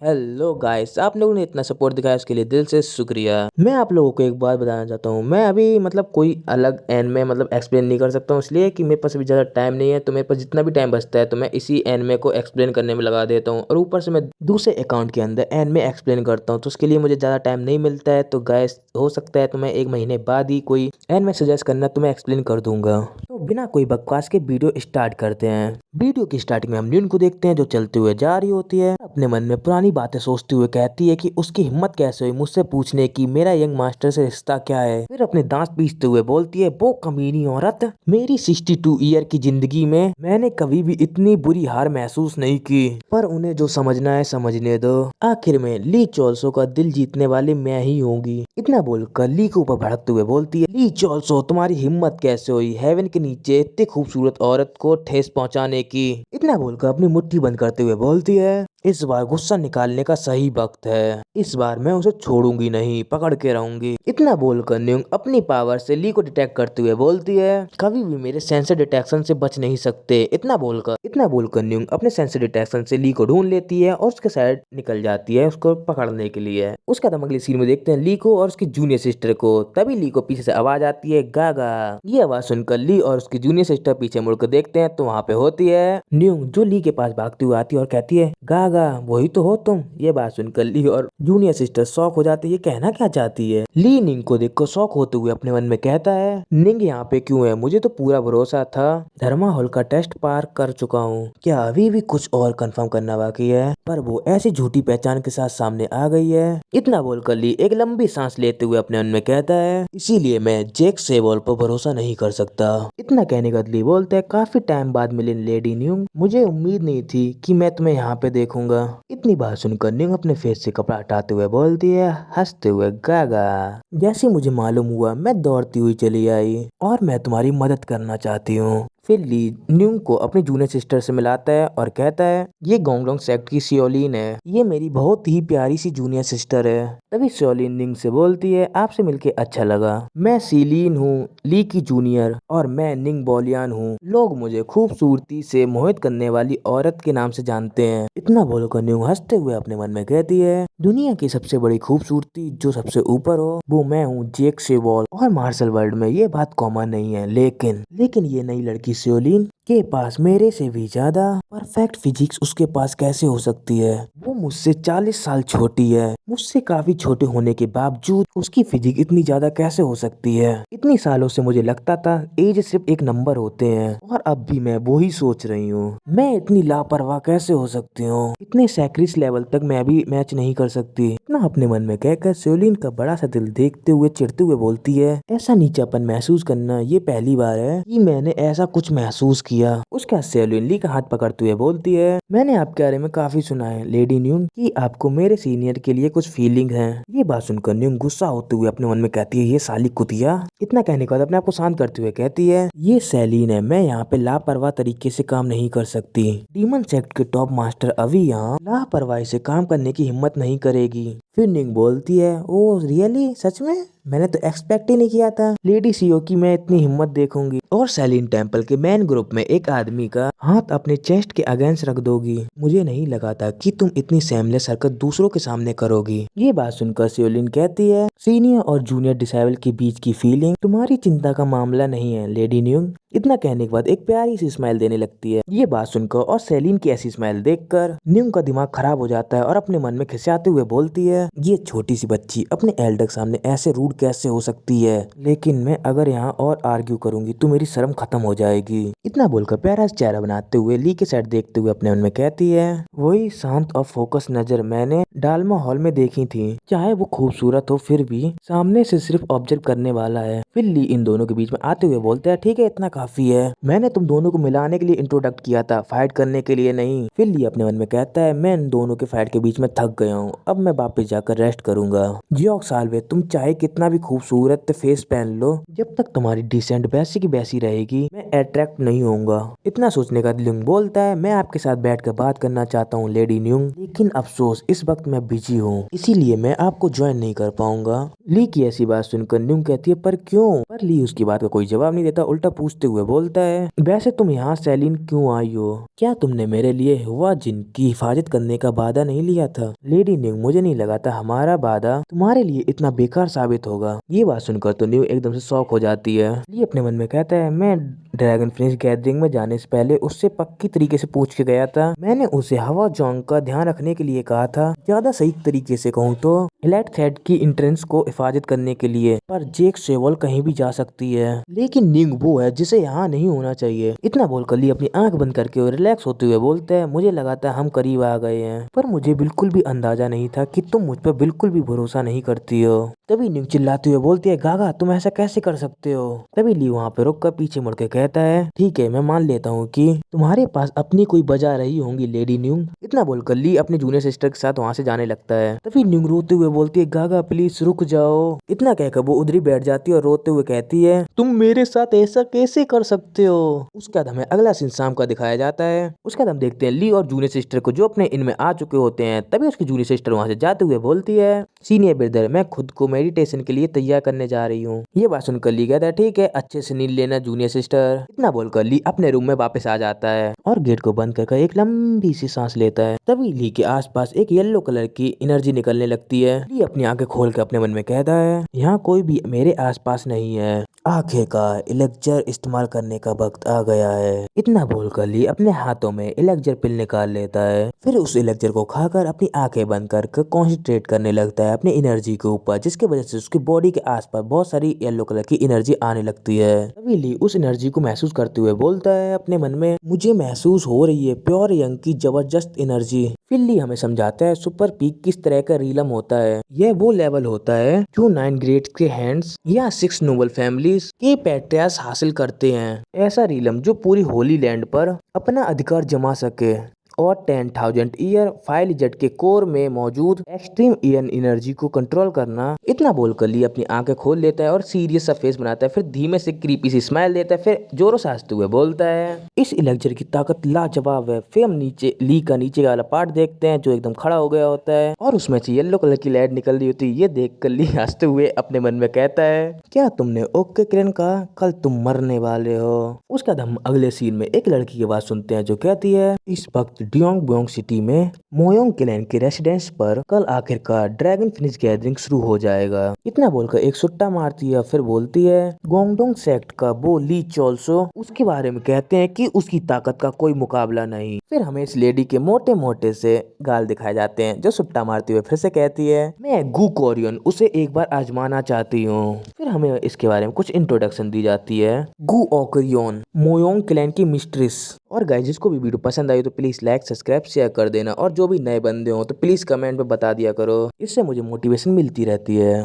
Hello guys, आप लोगों ने इतना सपोर्ट दिखाया उसके लिए दिल से शुक्रिया। मैं आप लोगों को एक बात बताना चाहता हूँ। मैं अभी कोई अलग एनमे एक्सप्लेन नहीं कर सकता हूँ, इसलिए कि मेरे पास अभी ज़्यादा टाइम नहीं है। तो मेरे पास जितना भी टाइम बचता है तो मैं इसी एनमे को एक्सप्लेन करने में लगा देता हूँ, और ऊपर से मैं दूसरे अकाउंट के अंदर एनमे एक्सप्लेन करता हूँ। तो उसके लिए मुझे ज़्यादा टाइम नहीं मिलता है। तो गाइस, हो सकता है तो मैं 1 महीने बाद ही कोई एनमे सजेस्ट करना तो मैं एक्सप्लेन कर दूंगा। तो बिना कोई बकवास के वीडियो स्टार्ट करते हैं। वीडियो की स्टार्टिंग में हम न्यून को देखते हैं जो चलते हुए जा रही होती है, अपने मन में पुरानी बातें सोचते हुए कहती है कि उसकी हिम्मत कैसे हुई मुझसे पूछने की मेरा यंग मास्टर से रिश्ता क्या है। फिर अपने दांत पीसते हुए बोलती है, वो कमीनी औरत, मेरी 62 ईयर की जिंदगी में मैंने कभी भी इतनी बुरी हार महसूस नहीं की, पर उन्हें जो समझना है समझने दो। आखिर में ली चोलसो का दिल जीतने वाली मैं ही होंगी। इतना बोलकर ली के ऊपर भड़कते हुए बोलती है, ली चोलसो, तुम्हारी हिम्मत कैसे हुई हेवन के नीचे इतनी खूबसूरत औरत को ठेस पहुंचाने की। इतना बोलकर अपनी मुट्ठी बंद करते हुए बोलती है, इस बार गुस्सा निकालने का सही वक्त है। इस बार मैं उसे छोड़ूंगी नहीं, पकड़ के रहूंगी। इतना बोलकर न्यूंग अपनी पावर से ली को डिटेक्ट करते हुए बोलती है, कभी भी मेरे सेंसर डिटेक्शन से बच नहीं सकते। इतना बोलकर न्यूंग अपने सेंसर डिटेक्शन से ली को ढूंढ लेती है और उसके साइड निकल जाती है उसको पकड़ने के लिए। उसका हम अगले सीन में देखते हैं ली को और उसकी जूनियर सिस्टर को। तभी ली को पीछे से आवाज आती है, गागा। ये आवाज सुनकर ली और उसकी जूनियर सिस्टर पीछे मुड़कर देखते हैं तो वहाँ पे होती है न्यूंग, जो ली के पास भागती हुई आती है और कहती है, गागा वही तो हो तुम। ये बात सुनकर ली और जूनियर सिस्टर शॉक हो जाती है, ये कहना क्या चाहती है। ली निंग को देखकर शॉक होते हुए अपने मन में कहता है, निंग यहाँ पे क्यों है? मुझे तो पूरा भरोसा था धर्मा हॉल का टेस्ट पार कर चुका हूँ, क्या अभी भी कुछ और कंफर्म करना बाकी है? पर वो ऐसी झूठी पहचान के साथ सामने आ गई है। इतना बोलकर ली एक लंबी सांस लेते हुए अपने मन में कहता है, इसीलिए मैं जैक सेवॉल पर भरोसा नहीं कर सकता। इतना कहने का ली बोलता है, काफी टाइम बाद मिले लेडी न्यूंग, मुझे उम्मीद नहीं थी कि मैं तुम्हें यहाँ पे देखूंगा। इतनी बात सुनकर न्यूंग अपने फेस से कपड़ा हटाते हुए बोलती है हंसते हुए, गागा, जैसे मुझे मालूम हुआ मैं दौड़ती हुई चली आई और मैं तुम्हारी मदद करना चाहती हूँ। फिर ली न्यूंग को अपनी जूनियर सिस्टर से मिलाता है और कहता है, ये गोंगलोंग सेक्ट की सियोलिन है, ये मेरी बहुत ही प्यारी सी जूनियर सिस्टर है। तभी सियोलिन निंग से बोलती है, आपसे मिलके अच्छा लगा, मैं सीलीन हूँ, ली की जूनियर, और मैं निंग बॉलियान हूँ। लोग मुझे खूबसूरती से मोहित करने वाली औरत के नाम से जानते हैं। इतना बोलकर न्यूंग हंसते हुए अपने मन में कहती है, दुनिया की सबसे बड़ी खूबसूरती जो सबसे ऊपर हो वो मैं हूँ, जेक सेवॉल। और मार्शल वर्ल्ड में ये बात कॉमन नहीं है, लेकिन ये नई लड़की सियोलिन के पास मेरे से भी ज्यादा परफेक्ट फिजिक्स उसके पास कैसे हो सकती है? वो मुझसे 40 साल छोटी है। मुझसे काफी छोटे होने के बावजूद उसकी फिजिक इतनी ज्यादा कैसे हो सकती है? इतनी सालों से मुझे लगता था एज सिर्फ एक नंबर होते हैं, और अब भी मैं वही सोच रही हूँ, मैं इतनी लापरवाह कैसे हो सकती हूँ? इतने सैक्रिस लेवल तक मैं भी मैच नहीं कर सकती। इतना अपने मन में कहकर सियोलिन का बड़ा सा दिल देखते हुए चिढ़ते हुए बोलती है, ऐसा नीचापन महसूस करना ये पहली बार है कि मैंने ऐसा कुछ महसूस किया। उसके बाद सियोलिन ली का हाथ पकड़ते हुए बोलती है, मैंने आपके बारे में काफी सुना है लेडी न्यूंग कि आपको मेरे सीनियर के लिए कुछ फीलिंग है। ये बात सुनकर न्यूंग गुस्सा होते हुए अपने मन में कहती है, ये साली कुतिया। इतना कहने के बाद अपने आप को शांत करते हुए कहती है, ये सैलीन है, मैं यहाँ पे लापरवाह तरीके से काम नहीं कर सकती। डीमन सेक्ट के टॉप मास्टर अभी यहाँ लापरवाही से काम करने की हिम्मत नहीं करेगी। फिर निंग बोलती है, ओ रियली, सच में? मैंने तो एक्सपेक्ट ही नहीं किया था लेडी सीओ की मैं इतनी हिम्मत देखूंगी, और सैलीन टेम्पल के मैन ग्रुप में एक आदमी का हाथ अपने चेस्ट के अगेंस्ट रख दोगी। मुझे नहीं लगा था कि तुम इतनी सेमलेस हरकत दूसरों के सामने करोगी। ये बात सुनकर सियोलिन कहती है, सीनियर और जूनियर डिसेबल के बीच की फीलिंग तुम्हारी चिंता का मामला नहीं है लेडी न्यूंग। इतना कहने के बाद एक प्यारी सी स्माइल देने लगती है। ये बात सुनकर और सैलीन की ऐसी स्माइल देखकर न्यूंग का दिमाग खराब हो जाता है और अपने मन में खिसियाते हुए बोलती है, ये छोटी सी बच्ची अपने एल्डर के सामने ऐसे रूड कैसे हो सकती है? लेकिन मैं अगर यहाँ और आर्ग्यू करूंगी तो मेरी शर्म खत्म हो जाएगी। इतना बोलकर प्यारा सा चेहरा बनाते हुए ली के साइड देखते हुए अपने मन में कहती है, वही शांत और फोकस नजर मैंने डालमा हॉल में देखी थी, चाहे वो खूबसूरत हो फिर भी सामने से सिर्फ ऑब्जर्व करने वाला है। फिर ली इन दोनों के बीच में आते हुए बोलते हैं, ठीक है इतना काफी है, मैंने तुम दोनों को मिलाने के लिए इंट्रोडक्ट किया था, फाइट करने के लिए नहीं। फिर ली अपने मन में कहता है, मैं इन दोनों के फाइट के बीच में थक गया हूँ, अब मैं वापस जाकर रेस्ट करूंगा। जियोक साल्वे, तुम चाहे कितना कितना भी खूबसूरत फेस पहन लो, जब तक तुम्हारी डिसेंट वैसी की वैसी रहेगी मैं अट्रैक्ट नहीं होऊंगा। इतना सोचने का ल्यूंग बोलता है, मैं आपके साथ बैठकर बात करना चाहता हूँ लेडी न्यूंग, लेकिन अफसोस इस वक्त मैं बिजी हूँ, इसीलिए मैं आपको ज्वाइन नहीं कर पाऊंगा। ली की ऐसी बात सुनकर न्यूंग कहती है पर क्यों? पर ली उसकी बात का कोई जवाब नहीं देता, उल्टा पूछते हुए बोलता है वैसे तुम यहाँ सैलीन क्यों आई हो? क्या तुमने मेरे लिए हुआ जिन की हिफाजत करने का वादा नहीं लिया था? लेडी न्यूंग, मुझे नहीं लगा था हमारा वादा तुम्हारे लिए इतना बेकार साबित होगा। ये बात सुनकर तो न्यूंग एकदम से शॉक हो जाती है। ली अपने मन में कहता है मैं ड्रैगन फिनिश गैदरिंग में जाने से पहले उससे पक्की तरीके से पूछ के गया था। मैंने उसे हवा जोंग का ध्यान रखने के लिए कहा था, ज्यादा सही तरीके से कहूँ तो इलाइट थ्रेड की एंट्रेंस को हिफाजत करने के लिए। पर जेक सेवल कहीं भी जा सकती है, लेकिन निंग वो है जिसे यहाँ नहीं होना चाहिए। इतना बोलकर ली अपनी आंख बंद करके रिलैक्स होते हुए बोलता है मुझे लगा था हम करीब आ गए हैं, पर मुझे बिल्कुल भी अंदाजा नहीं था कि तुम मुझ पर बिल्कुल भी भरोसा नहीं करती हो। तभी निंग चिल्लाते हुए बोलती है गागा तुम ऐसा कैसे कर सकते हो? तभी ली वहाँ पे रुक कर पीछे मुड़ के कहता है ठीक है मैं मान लेता हूँ कि तुम्हारे पास अपनी कोई वजह रही होंगी लेडी न्यूंग। इतना बोलकर ली अपने जूनियर सिस्टर के साथ वहाँ से जाने लगता है। तभी न्यूंग रोते हुए बोलती है गागा प्लीज रुक जाओ। इतना कहकर वो उधर ही बैठ जाती है और रोते हुए कहती है तुम मेरे साथ ऐसा कैसे कर सकते हो? उसके बाद हमें अगला सीन शाम का दिखाया जाता है। उसके बाद हम देखते हैं ली और जूनियर सिस्टर को जो अपने इनमें आ चुके होते हैं। तभी उसकी जूनियर सिस्टर वहाँ से जाते हुए बोलती है सीनियर ब्रदर मैं खुद को मेडिटेशन के लिए तैयार करने जा रही हूँ। ये बात सुनकर ली कहता है ठीक है अच्छे से नींद लेना जूनियर सिस्टर। इतना बोलकर ली अपने रूम में वापस आ जाता है और गेट को बंद कर एक लंबी सी सांस लेता है। तभी ली के आसपास एक येलो कलर की एनर्जी निकलने लगती है। ली अपनी आंखें खोल कर अपने मन में कहता है यहाँ कोई भी मेरे आसपास नहीं है, आखिरकार इलेक्जर इस्तेमाल करने का वक्त आ गया है। इतना बोलकर ली अपने हाथों में इलेक्जर पिल निकाल लेता है, फिर उस इलेक्जर को खाकर अपनी आंखें बंद कर कॉन्सेंट्रेट करने लगता है अपनी एनर्जी के ऊपर, जिसकी वजह से उसकी बॉडी के आसपास बहुत सारी येलो कलर की एनर्जी आने लगती है। तभी ली उस एनर्जी को महसूस करते हुए बोलता है अपने मन में मुझे महसूस हो रही है प्योर यंग की जबरदस्त एनर्जी। फिर ली हमें समझाता है सुपर पीक किस तरह का रीलम होता है। यह वो लेवल होता है जो 9 ग्रेड के हैंड्स या 6 नोबल फैमिलीज के पैट्रियास हासिल करते हैं। ऐसा रीलम जो पूरी होली लैंड पर अपना अधिकार जमा सके और 10,000 ईयर फाइल जेट के कोर में मौजूद एक्सट्रीम ईयन एनर्जी को कंट्रोल करना। इतना बोलकर ली अपनी आंखें खोल लेता है और सीरियस सा फेस बनाता है, फिर धीमे से क्रीपी सी स्माइल देता है, फिर जोरों से हंसते हुए बोलता है इस इलेक्जर की ताकत लाजवाब है। फिर हम नीचे ली का नीचे वाला पार्ट देखते हैं जो एकदम खड़ा हो गया होता है और उसमें से येलो कलर की लाइट निकल रही होती है। ये देख कर ली हंसते हुए अपने मन में कहता है क्या तुमने ओके किरण कहा, कल तुम मरने वाले हो। उसके बाद हम अगले सीन में एक लड़की की बात सुनते हैं जो कहती है इस वक्त डियोंग बोंग सिटी में मोयोंग क्लैन के रेसिडेंस पर कल आखिरकार ड्रैगन फिनिश गैदरिंग शुरू हो जाएगा। इतना बोलकर एक सुट्टा मारती है, फिर बोलती है गोंगडोंग सेक्ट का वो ली चोल्सो उसके बारे में कहते हैं कि उसकी ताकत का कोई मुकाबला नहीं। फिर हमें इस लेडी के मोटे मोटे से गाल दिखाए जाते हैं जो सुट्टा मारती हुए फिर से कहती है मैं गु कोरियन उसे एक बार आजमाना चाहती हूँ। फिर हमें इसके बारे में कुछ इंट्रोडक्शन दी जाती है गु ओकरियन मोयोंग क्लैन की मिस्ट्रेस। और गाइस जिसको भी वीडियो पसंद आई तो प्लीज लाइक सब्सक्राइब शेयर कर देना और जो भी नए बंदे हो तो प्लीज कमेंट में बता दिया करो, इससे मुझे मोटिवेशन मिलती रहती है।